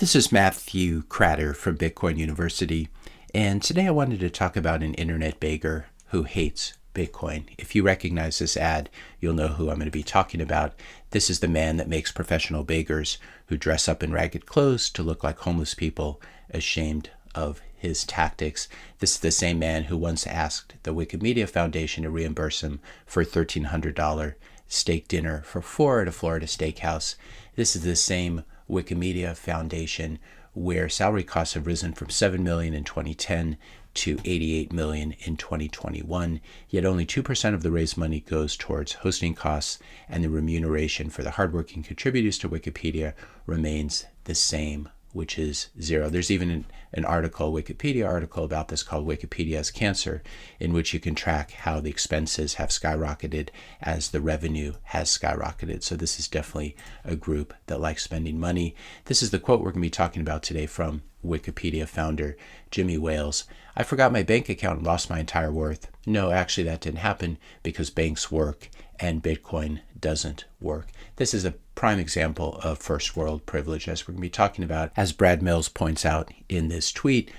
This is Matthew Cratter from Bitcoin University, and today I wanted to talk about an internet beggar who hates Bitcoin. If you recognize this ad, you'll know who I'm going to be talking about. This is the man that makes professional beggars who dress up in ragged clothes to look like homeless people, ashamed of his tactics. This is the same man who once asked the Wikimedia Foundation to reimburse him for a $1,300 steak dinner for four at a Florida steakhouse. This is the same Wikimedia Foundation where salary costs have risen from $7 million in 2010 to $88 million in 2021, yet only 2% of the raised money goes towards hosting costs, and the remuneration for the hardworking contributors to Wikipedia remains the same, which is zero. There's even an article, Wikipedia article about this called Wikipedia as Cancer, in which you can track how the expenses have skyrocketed as the revenue has skyrocketed. So this is definitely a group that likes spending money. This is the quote we're going to be talking about today from Wikipedia founder Jimmy Wales. "I forgot my bank account and lost my entire worth." No, actually that didn't happen because banks work and Bitcoin doesn't work. This is a prime example of first world privilege, as we're going to be talking about. As Brad Mills points out in this tweet,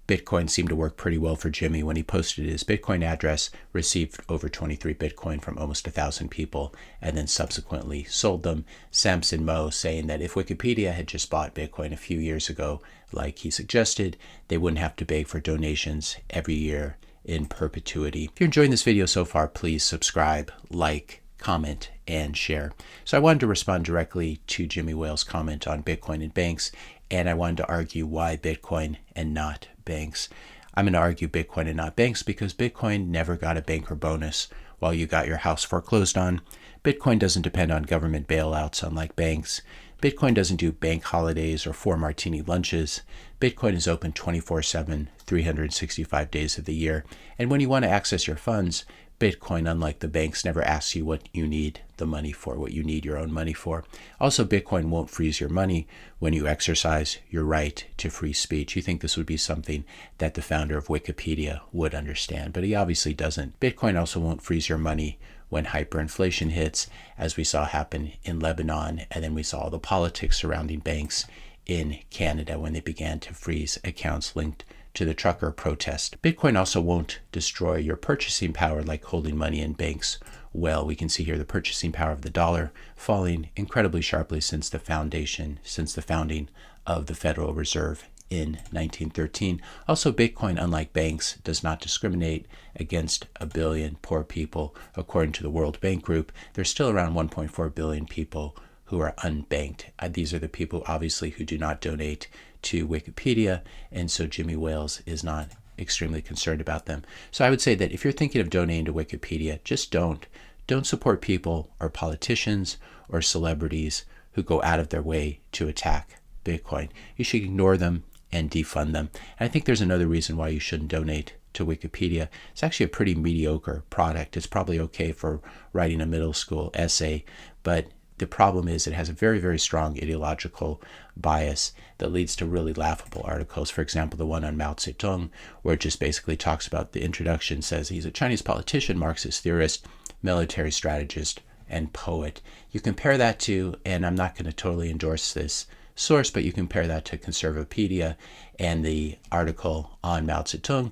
Bitcoin seemed to work pretty well for Jimmy. When he posted his Bitcoin address, received over 23 Bitcoin from almost 1,000 people, and then subsequently sold them. Samson Moe saying that if Wikipedia had just bought Bitcoin a few years ago, like he suggested, they wouldn't have to beg for donations every year in perpetuity. If you're enjoying this video so far, please subscribe, like, comment, and share. So I wanted to respond directly to Jimmy Wales' comment on Bitcoin and banks, and I wanted to argue why Bitcoin and not banks. I'm going to argue Bitcoin and not banks because Bitcoin never got a banker bonus while you got your house foreclosed on. Bitcoin doesn't depend on government bailouts, unlike banks. Bitcoin doesn't do bank holidays or 4 martini lunches. Bitcoin is open 24/7, 365 days of the year. And when you want to access your funds, Bitcoin, unlike the banks, never asks you what you need the money for, what you need your own money for. Also, Bitcoin won't freeze your money when you exercise your right to free speech. You think this would be something that the founder of Wikipedia would understand, but he obviously doesn't. Bitcoin also won't freeze your money when hyperinflation hits, as we saw happen in Lebanon, and then we saw the politics surrounding banks in Canada when they began to freeze accounts linked to the trucker protest. Bitcoin also won't destroy your purchasing power like holding money in banks. Well, we can see here the purchasing power of the dollar falling incredibly sharply since the founding of the Federal Reserve in 1913. Also, Bitcoin, unlike banks, does not discriminate against 1 billion poor people. According to the World Bank Group, there's still around 1.4 billion people who are unbanked. These are the people, obviously, who do not donate to Wikipedia, and so Jimmy Wales is not extremely concerned about them. So I would say that if you're thinking of donating to Wikipedia, just don't. Don't support people or politicians or celebrities who go out of their way to attack Bitcoin. You should ignore them and defund them. And I think there's another reason why you shouldn't donate to Wikipedia. It's actually a pretty mediocre product. It's probably okay for writing a middle school essay, but the problem is it has a very, very strong ideological bias that leads to really laughable articles. For example, the one on Mao Zedong, where it just basically talks about the introduction, says he's a Chinese politician, Marxist theorist, military strategist, and poet. You compare that to, and I'm not going to totally endorse this source, but you compare that to Conservapedia, and the article on Mao Zedong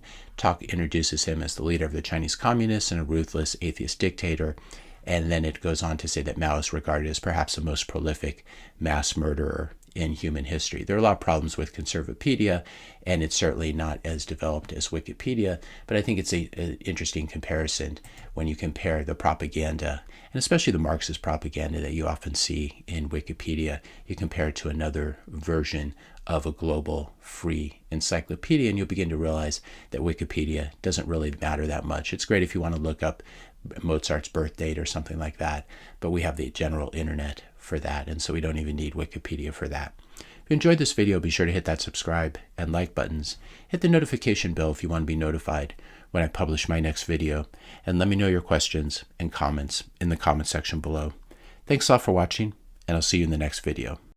introduces him as the leader of the Chinese communists and a ruthless atheist dictator. And then it goes on to say that Mao is regarded as perhaps the most prolific mass murderer in human history. There are a lot of problems with Conservapedia, and it's certainly not as developed as Wikipedia, but I think it's an interesting comparison when you compare the propaganda, and especially the Marxist propaganda that you often see in Wikipedia. You compare it to another version of a global free encyclopedia, and you'll begin to realize that Wikipedia doesn't really matter that much. It's great if you want to look up Mozart's birth date or something like that, but we have the general internet for that, and so we don't even need Wikipedia for that. If you enjoyed this video, be sure to hit that subscribe and like buttons. Hit the notification bell if you want to be notified when I publish my next video, and let me know your questions and comments in the comment section below. Thanks a lot for watching, and I'll see you in the next video.